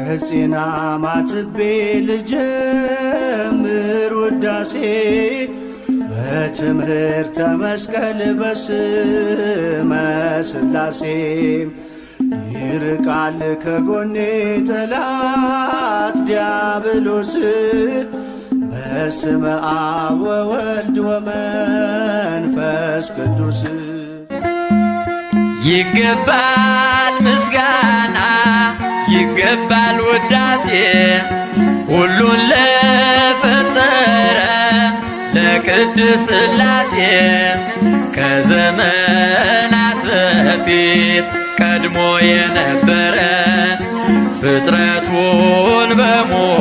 ሕፂና ማትቤ ልጀምር ውዳሴ በትምህርተ መስቀል በስመ ሥላሴ ይርቃል ከጎኔ ጠላት ዲያብሎስ በስመ አብ ወወልድ ወመንፈስ ቅዱስ። ይገባል ምስጋና ይገባል ውዳሴ ሁሉን ለፈጠረ ለቅድስት ሥላሴ ከዘመናት በፊት ቀድሞ የነበረ ፍጥረቱን በሙሉ